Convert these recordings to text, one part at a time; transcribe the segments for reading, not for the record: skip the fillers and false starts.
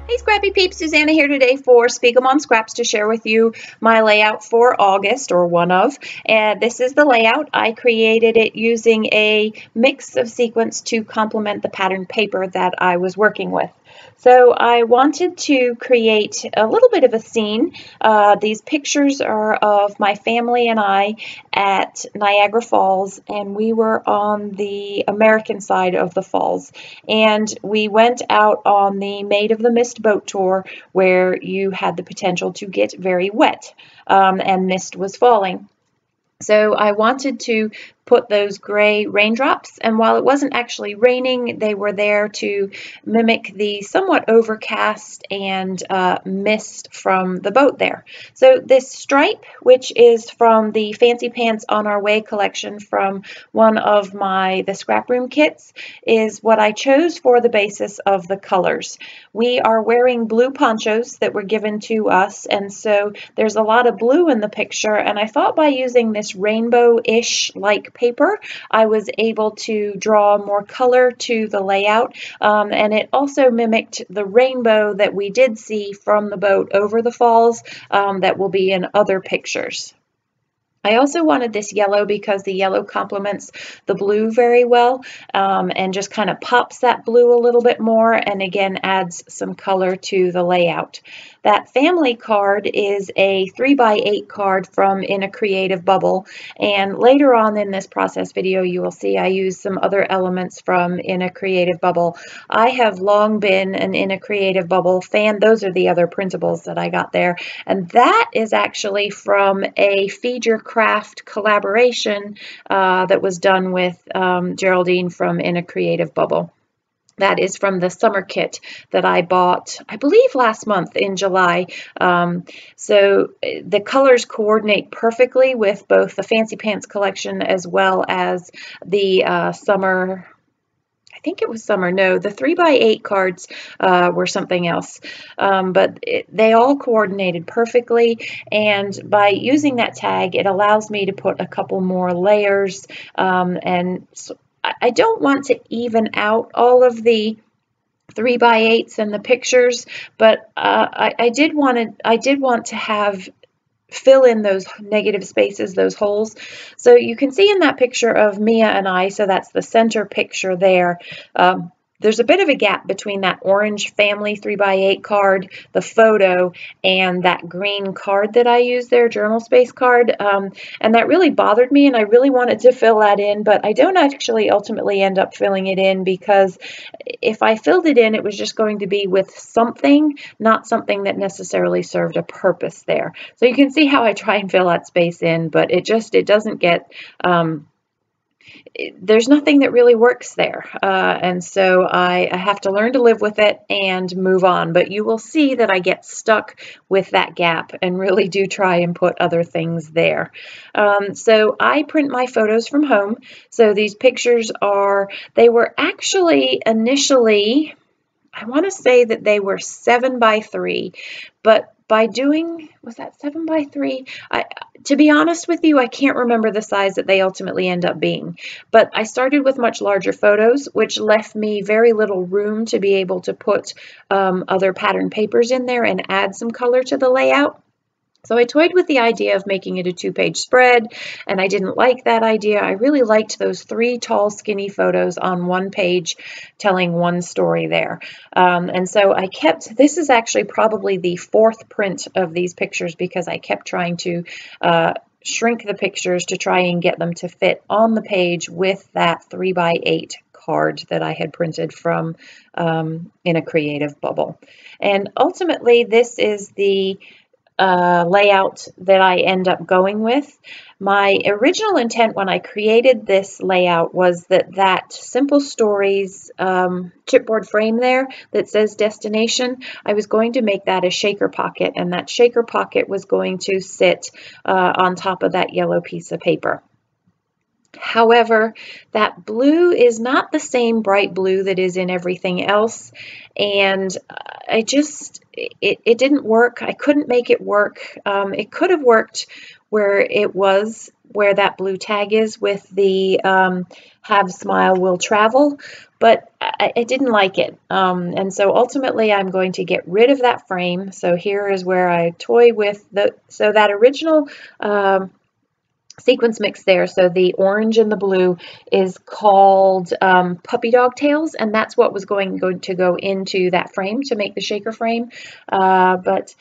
Hey Scrappy Peeps, Suzanna here today for SpiegelMom Scraps to share with you my layout for August, or one of. And this is the layout. I created it using a mix of sequins to complement the pattern paper that I was working with. So I wanted to create a little bit of a scene. These pictures are of my family and I at Niagara Falls, and we were on the American side of the falls. And we went out on the Maid of the Mist boat tour where you had the potential to get very wet, and mist was falling. So I wanted to put those gray raindrops, and while it wasn't actually raining, they were there to mimic the somewhat overcast and mist from the boat there. So this stripe, which is from the Fancy Pants on Our Way collection from one of the Scraproom kits, is what I chose for the basis of the colors. We are wearing blue ponchos that were given to us, and so there's a lot of blue in the picture, and I thought by using this rainbow-ish like paper, I was able to draw more color to the layout, and it also mimicked the rainbow that we did see from the boat over the falls that will be in other pictures. I also wanted this yellow because the yellow complements the blue very well, and just kind of pops that blue a little bit more, and again adds some color to the layout. That family card is a 3x8 card from In a Creative Bubble, and later on in this process video you will see I use some other elements from In a Creative Bubble. I have long been an In a Creative Bubble fan. Those are the other printables that I got there, and that is actually from a Feed Your Craft collaboration that was done with Geraldine from In a Creative Bubble. That is from the summer kit that I bought, I believe, last month in July. So the colors coordinate perfectly with both the Fancy Pants collection as well as the summer. I think it was summer. No, the 3x8 cards were something else. But they all coordinated perfectly. And by using that tag, it allows me to put a couple more layers. And so I don't want to even out all of the 3x8s and the pictures, but I did want to have fill in those negative spaces, those holes. So you can see in that picture of Mia and I, so that's the center picture there, there's a bit of a gap between that orange family 3x8 card, the photo, and that green card that I used there, journal space card. And that really bothered me, and I really wanted to fill that in, but I don't actually ultimately end up filling it in, because if I filled it in, it was just going to be with something, not something that necessarily served a purpose there. So you can see how I try and fill that space in, but it doesn't get, there's nothing that really works there, and so I have to learn to live with it and move on. But you will see that I get stuck with that gap and really do try and put other things there. So I print my photos from home. So these pictures they were actually initially, I want to say that they were 7x3, but by doing, was that 7x3? To be honest with you, I can't remember the size that they ultimately end up being, but I started with much larger photos, which left me very little room to be able to put other pattern papers in there and add some color to the layout. So I toyed with the idea of making it a 2-page spread, and I didn't like that idea. I really liked those 3 tall, skinny photos on one page telling one story there. And so this is actually probably the 4th print of these pictures, because I kept trying to shrink the pictures to try and get them to fit on the page with that 3x8 card that I had printed from In a Creative Bubble. And ultimately, this is the layout that I end up going with. My original intent when I created this layout was that Simple Stories chipboard frame there that says destination, I was going to make that a shaker pocket, and that shaker pocket was going to sit on top of that yellow piece of paper. However, that blue is not the same bright blue that is in everything else, and it didn't work. I couldn't make it work. It could have worked where it was where that blue tag is with the have smile will travel, but I didn't like it. And so ultimately I'm going to get rid of that frame. So here is where I toy with so that original sequence mix there, so the orange and the blue, is called puppy dog tails, and that's what was going to go into that frame to make the shaker frame. But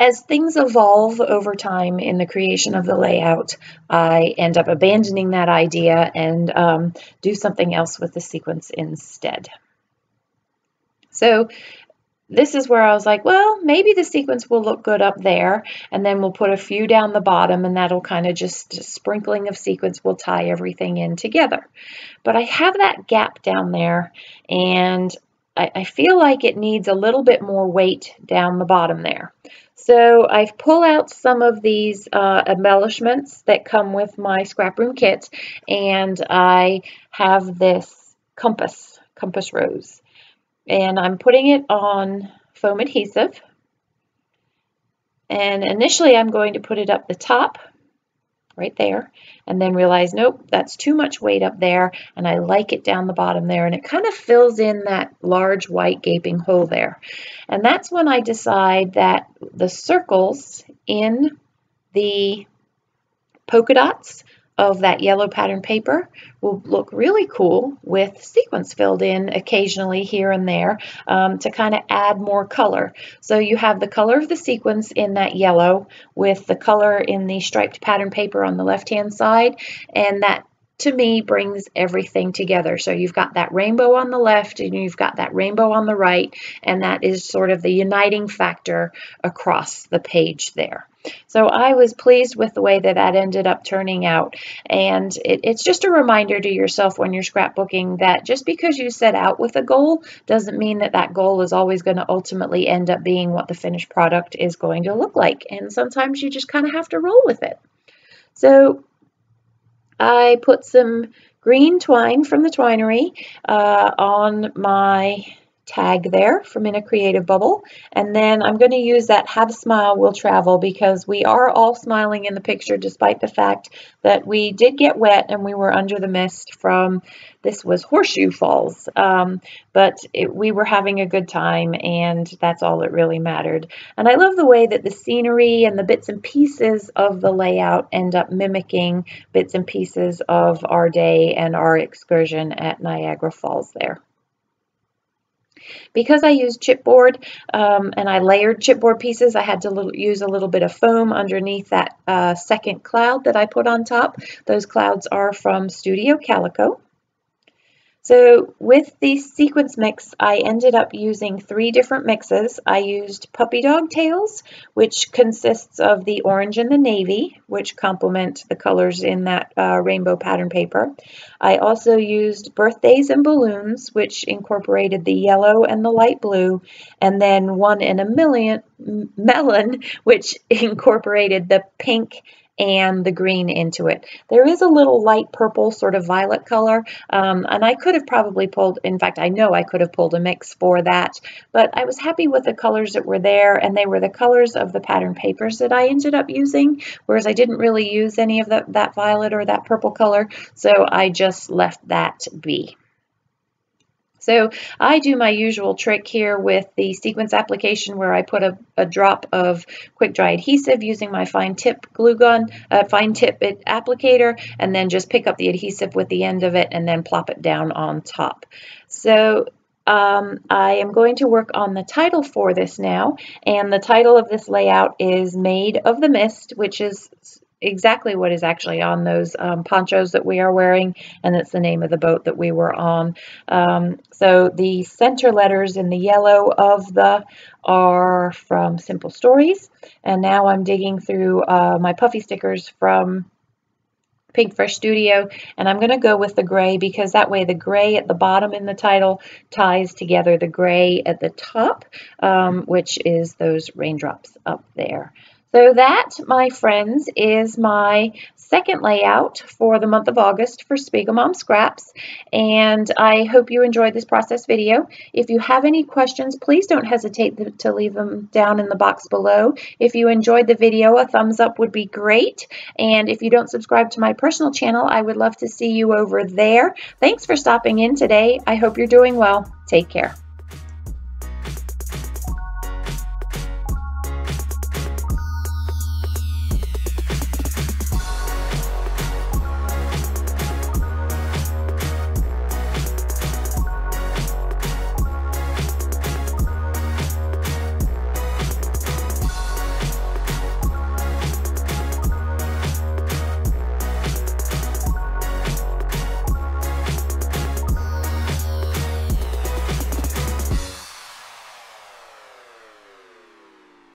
as things evolve over time in the creation of the layout, I end up abandoning that idea and do something else with the sequence instead. So this is where I was like, well, maybe the sequence will look good up there, and then we'll put a few down the bottom, and that'll kind of just sprinkling of sequence will tie everything in together. But I have that gap down there, and I feel like it needs a little bit more weight down the bottom there. So I've pulled out some of these embellishments that come with my Scraproom kit, and I have this compass rose. And I'm putting it on foam adhesive. And initially I'm going to put it up the top, right there, and then realize, nope, that's too much weight up there, and I like it down the bottom there, and it kind of fills in that large white gaping hole there. And that's when I decide that the circles in the polka dots of that yellow pattern paper will look really cool with sequins filled in occasionally here and there to kind of add more color. So you have the color of the sequins in that yellow with the color in the striped pattern paper on the left-hand side, and that to me brings everything together. So you've got that rainbow on the left and you've got that rainbow on the right, and that is sort of the uniting factor across the page there. So I was pleased with the way that that ended up turning out, and it's just a reminder to yourself when you're scrapbooking that just because you set out with a goal doesn't mean that that goal is always going to ultimately end up being what the finished product is going to look like, and sometimes you just kind of have to roll with it. So I put some green twine from the Twinery on my tag there from In a Creative Bubble, and then I'm going to use that Have Smile Will Travel because we are all smiling in the picture despite the fact that we did get wet and we were under the mist from, this was Horseshoe Falls, but we were having a good time, and that's all that really mattered. And I love the way that the scenery and the bits and pieces of the layout end up mimicking bits and pieces of our day and our excursion at Niagara Falls there. Because I used chipboard and I layered chipboard pieces, I had to use a little bit of foam underneath that second cloud that I put on top. Those clouds are from Studio Calico. So with the sequence mix, I ended up using 3 different mixes. I used Puppy Dog Tails, which consists of the orange and the navy, which complement the colors in that rainbow pattern paper. I also used Birthdays and Balloons, which incorporated the yellow and the light blue, and then 1 in a Million Melon, which incorporated the pink and the green into it. There is a little light purple sort of violet color, and I could have probably pulled, in fact I know I could have pulled a mix for that, but I was happy with the colors that were there, and they were the colors of the pattern papers that I ended up using, whereas I didn't really use any of that violet or that purple color, so I just left that be. So I do my usual trick here with the sequence application where I put a drop of quick dry adhesive using my fine tip glue gun, fine tip applicator, and then just pick up the adhesive with the end of it and then plop it down on top. So I am going to work on the title for this now, and the title of this layout is Maid of the Mist, which is exactly what is actually on those ponchos that we are wearing, and it's the name of the boat that we were on. So the center letters in the yellow of the are from Simple Stories, and now I'm digging through my puffy stickers from Pink Fresh Studio, and I'm going to go with the gray because that way the gray at the bottom in the title ties together the gray at the top, which is those raindrops up there. So that, my friends, is my second layout for the month of August for SpiegelMom Scraps, and I hope you enjoyed this process video. If you have any questions, please don't hesitate to leave them down in the box below. If you enjoyed the video, a thumbs up would be great, and if you don't subscribe to my personal channel, I would love to see you over there. Thanks for stopping in today. I hope you're doing well. Take care.